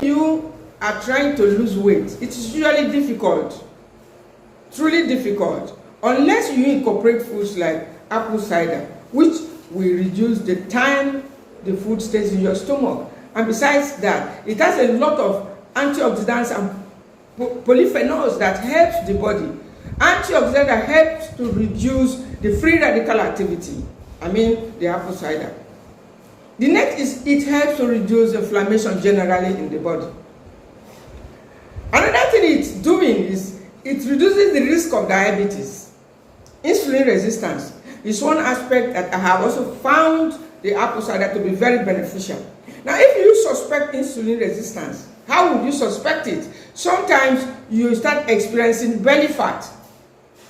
you are trying to lose weight, it is usually difficult, truly difficult, unless you incorporate foods like apple cider, which will reduce the time the food stays in your stomach. And besides that, it has a lot of antioxidants and polyphenols that helps the body. Antioxidant that helps to reduce the free radical activity. I mean the apple cider. The next is it helps to reduce inflammation generally in the body. Another thing it's doing is it reduces the risk of diabetes. Insulin resistance is one aspect that I have also found the apple cider to be very beneficial. Now, if you suspect insulin resistance, how would you suspect it? Sometimes you start experiencing belly fat.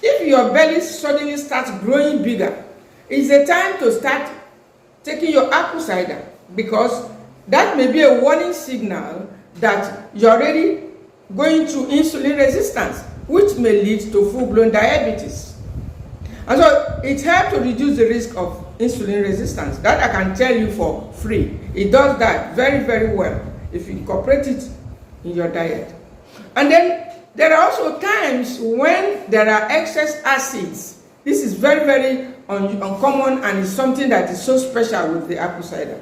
If your belly suddenly starts growing bigger, it's a time to start taking your apple cider, because that may be a warning signal that you're already going through insulin resistance, which may lead to full-blown diabetes. And so it helps to reduce the risk of insulin resistance. That I can tell you for free. It does that very, very well if you incorporate it in your diet. And then there are also times when there are excess acids. This is very, very uncommon, and is something that is so special with the apple cider.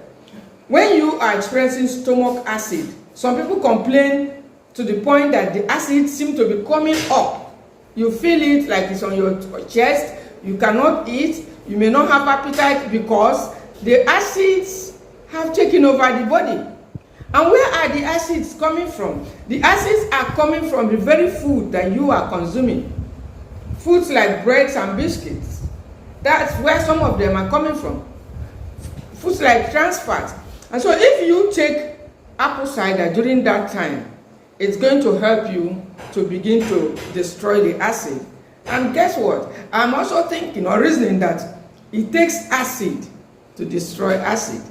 When you are experiencing stomach acid, some people complain to the point that the acid seems to be coming up. You feel it like it's on your chest. You cannot eat. You may not have appetite because the acids have taken over the body. And where are the acids coming from? The acids are coming from the very food that you are consuming. Foods like breads and biscuits. That's where some of them are coming from. Foods like trans fat. And so if you take apple cider during that time, it's going to help you to begin to destroy the acid. And guess what? I'm also thinking or reasoning that it takes acid to destroy acid.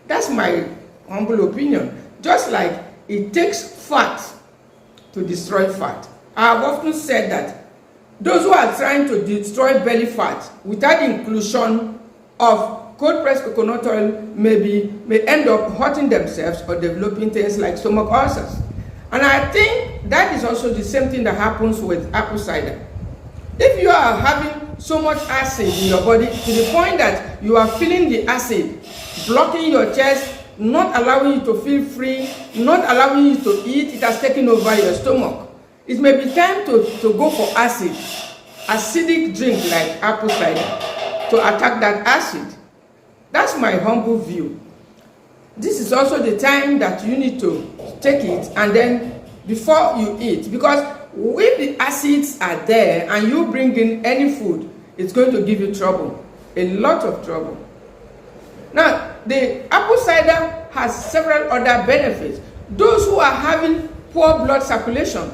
That's my humble opinion. Just like it takes fat to destroy fat. I've often said that those who are trying to destroy belly fat without the inclusion of cold-pressed coconut oil may end up hurting themselves or developing things like stomach ulcers. And I think that is also the same thing that happens with apple cider. If you are having so much acid in your body to the point that you are feeling the acid blocking your chest, not allowing you to feel free, not allowing you to eat, it has taken over your stomach. It may be time to go for acidic drink like apple cider to attack that acid. That's my humble view. This is also the time that you need to take it, and then before you eat, because if the acids are there and you bring in any food, it's going to give you trouble, a lot of trouble. Now, the apple cider has several other benefits. Those who are having poor blood circulation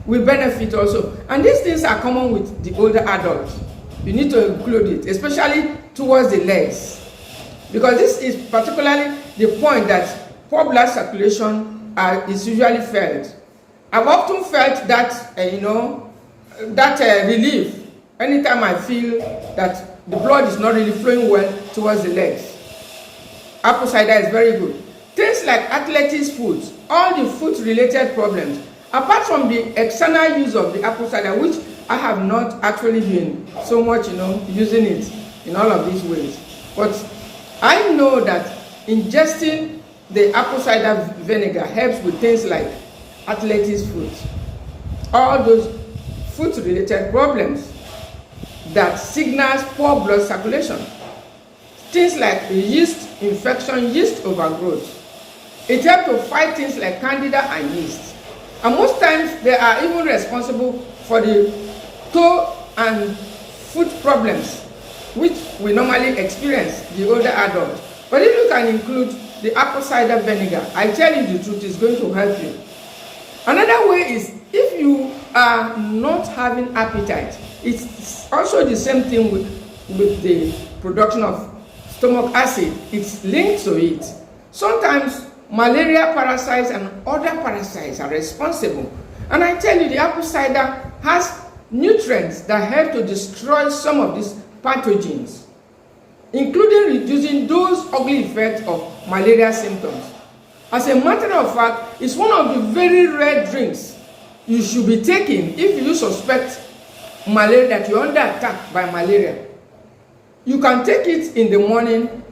will benefit also. And these things are common with the older adults. You need to include it, especially towards the legs. Because this is particularly the point that poor blood circulation is usually felt. I've often felt that, relief anytime I feel that the blood is not really flowing well towards the legs. Apple cider is very good. Things like athletics foods, all the food-related problems, apart from the external use of the apple cider, which I have not actually been so much, using it in all of these ways. But I know that ingesting the apple cider vinegar helps with things like athletics foods, all those food-related problems that signals poor blood circulation. Things like yeast infection, yeast overgrowth. It helps to fight things like candida and yeast. And most times they are even responsible for the toe and foot problems which we normally experience, the older adults. But if you can include the apple cider vinegar, I tell you the truth, it's going to help you. Another way is if you are not having appetite, it's also the same thing with the production of stomach acid. It's linked to it. Sometimes malaria parasites and other parasites are responsible. And I tell you, the apple cider has nutrients that help to destroy some of these pathogens, including reducing those ugly effects of malaria symptoms. As a matter of fact, it's one of the very rare drinks you should be taking if you suspect malaria, that you're under attack by malaria. You can take it in the morning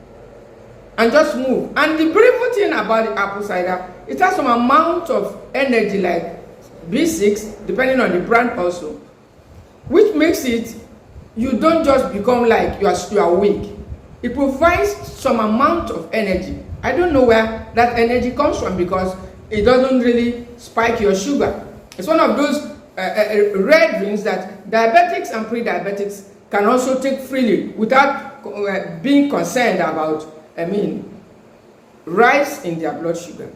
and just move. And the beautiful thing about the apple cider, it has some amount of energy, like B6, depending on the brand also, which makes it, you don't just become like you are weak. It provides some amount of energy. I don't know where that energy comes from, because it doesn't really spike your sugar. It's one of those rare drinks that diabetics and pre-diabetics can also take freely without being concerned about, rise in their blood sugar.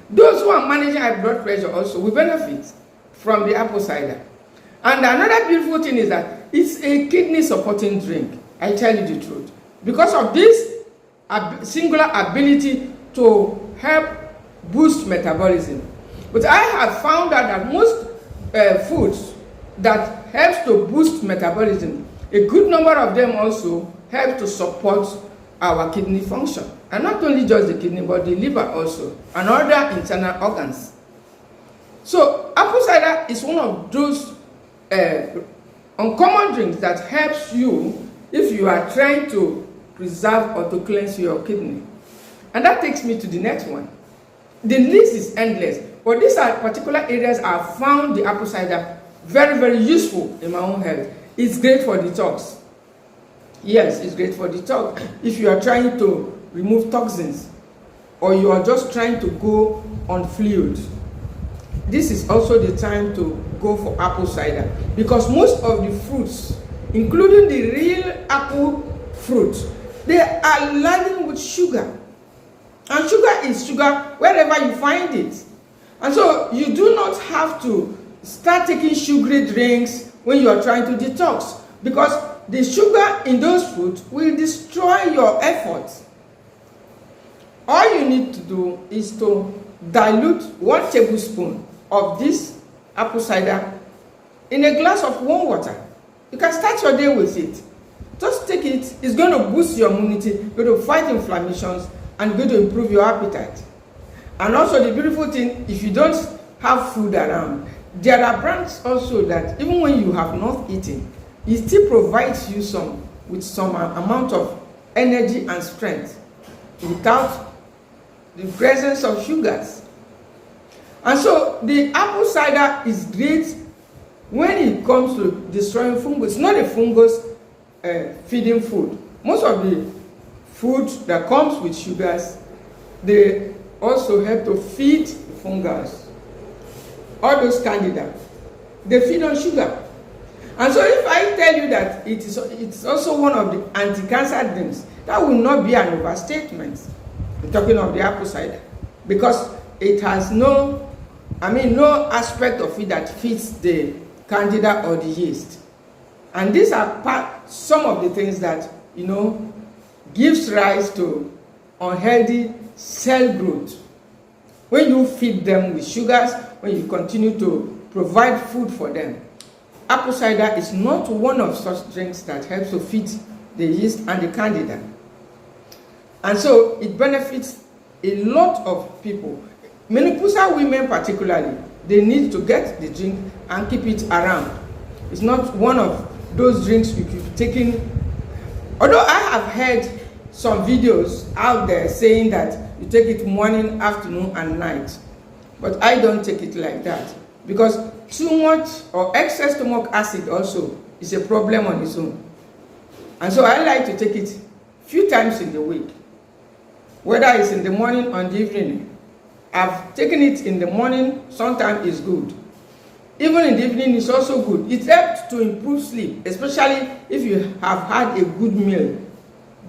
Those who are managing high blood pressure also will benefit from the apple cider. And another beautiful thing is that it's a kidney supporting drink. I tell you the truth. Because of this singular ability to help boost metabolism. But I have found out that most foods that helps to boost metabolism, a good number of them also help to support our kidney function. And not only just the kidney, but the liver also, and other internal organs. So apple cider is one of those uncommon drinks that helps you if you are trying to preserve or to cleanse your kidney. And that takes me to the next one. The list is endless, but these are particular areas I have found the apple cider very, very useful in my own health. It's great for detox. Yes, it's great for detox. If you are trying to remove toxins, or you are just trying to go on fluid, this is also the time to go for apple cider, because most of the fruits, including the real apple fruit, they are laden with sugar. And sugar is sugar wherever you find it. And so you do not have to start taking sugary drinks when you are trying to detox, because the sugar in those fruits will destroy your efforts. All you need to do is to dilute 1 tablespoon of this apple cider in a glass of warm water. You can start your day with it. Just take it. It's going to boost your immunity, going to fight inflammations, and going to improve your appetite. And also the beautiful thing, if you don't have food around, there are brands also that even when you have not eaten, it still provides you with some amount of energy and strength without the presence of sugars. And so the apple cider is great when it comes to destroying fungus. It's not a fungus feeding food. Most of the food that comes with sugars, they also help to feed the fungus. All those candida, they feed on sugar. And so if I tell you that it's also one of the anti-cancer drinks, that will not be an overstatement. I'm talking of the apple cider, because it has no aspect of it that fits the candida or the yeast. And these are some of the things that, gives rise to unhealthy cell growth. When you feed them with sugars, when you continue to provide food for them. Apple cider is not one of such drinks that helps to feed the yeast and the candida. And so it benefits a lot of people. Menopausal women particularly, they need to get the drink and keep it around. It's not one of those drinks you keep taking. Although I have heard some videos out there saying that you take it morning, afternoon, and night. But I don't take it like that, because too much or excess stomach acid also is a problem on its own. And so I like to take it few times in the week, whether it's in the morning or in the evening. I've taken it in the morning, sometimes it's good. Even in the evening, it's also good. It helps to improve sleep, especially if you have had a good meal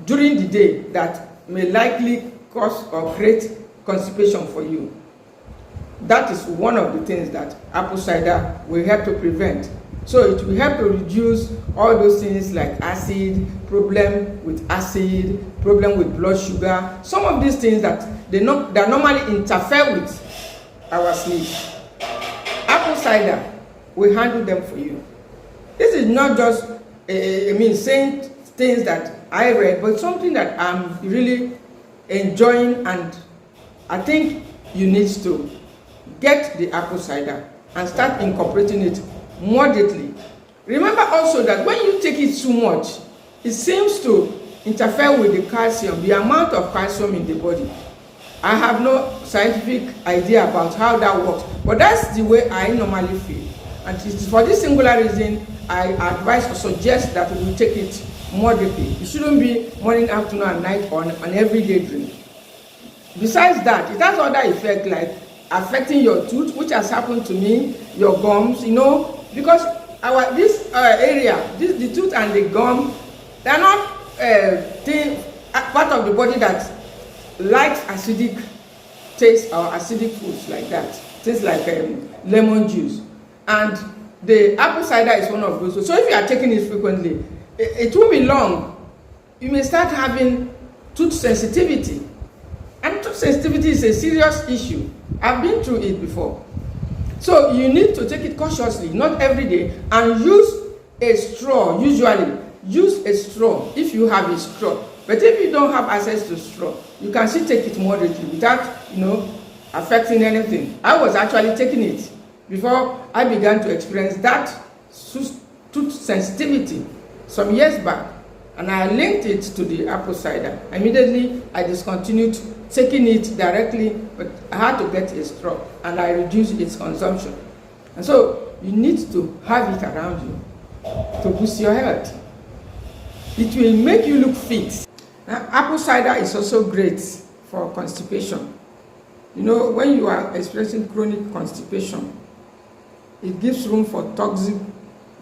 during the day that may likely cause or create constipation for you. That is one of the things that apple cider will help to prevent. So it will help to reduce all those things like acid, problem with acid, problem with blood sugar, some of these things that that normally interfere with our sleep. Apple cider will handle them for you. This is not just saying things that I read, but something that I'm really enjoying and I think you need to get the apple cider and start incorporating it moderately. Remember also that when you take it too much, it seems to interfere with the calcium, the amount of calcium in the body. I have no scientific idea about how that works, but that's the way I normally feel. And it is for this singular reason I advise or suggest that we take it moderately. It shouldn't be morning, afternoon, and night on an everyday drink. Besides that, it has other effects like affecting your tooth, which has happened to me, your gums, because this area, the tooth and the gum, they are not part of the body that likes acidic taste or acidic foods like that. Things like lemon juice. And the apple cider is one of those. So if you are taking it frequently, it won't be long. You may start having tooth sensitivity. And tooth sensitivity is a serious issue. I've been through it before. So you need to take it cautiously, not every day, and use a straw. Usually, use a straw if you have a straw. But if you don't have access to straw, you can still take it moderately without, affecting anything. I was actually taking it before I began to experience that tooth sensitivity some years back, and I linked it to the apple cider. Immediately, I discontinued taking it directly, but I had to get a straw, and I reduced its consumption. And so, you need to have it around you to boost your health. It will make you look fit. Now, apple cider is also great for constipation. When you are experiencing chronic constipation, it gives room for toxic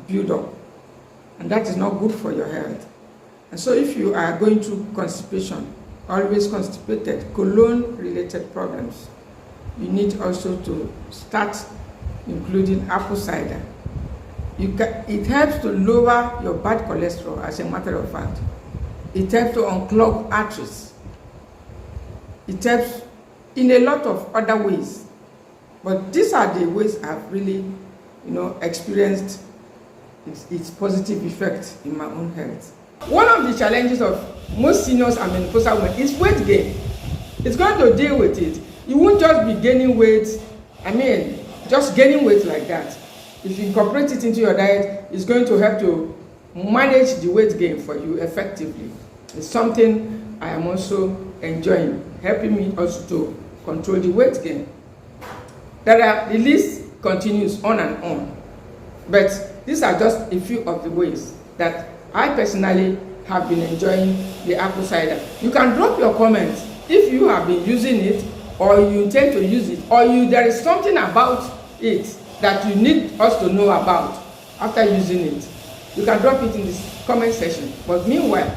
buildup, and that is not good for your health. And so if you are going through constipation, always constipated, colon-related problems, you need also to start including apple cider. It helps to lower your bad cholesterol, as a matter of fact. It helps to unclog arteries. It helps in a lot of other ways. But these are the ways I've really, experienced its positive effect in my own health. One of the challenges of most seniors and menopausal women is weight gain. It's going to deal with it. You won't just be gaining weight, just gaining weight like that. If you incorporate it into your diet, it's going to help to manage the weight gain for you effectively. It's something I am also enjoying, helping me also to control the weight gain. The list continues on and on, but these are just a few of the ways that I personally have been enjoying the apple cider. You can drop your comments if you have been using it, or you intend to use it, or there is something about it that you need us to know about after using it. You can drop it in this comment section. But meanwhile,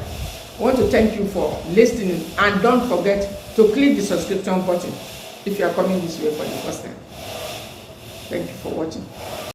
I want to thank you for listening, and don't forget to click the subscription button if you are coming this way for the first time. Thank you for watching.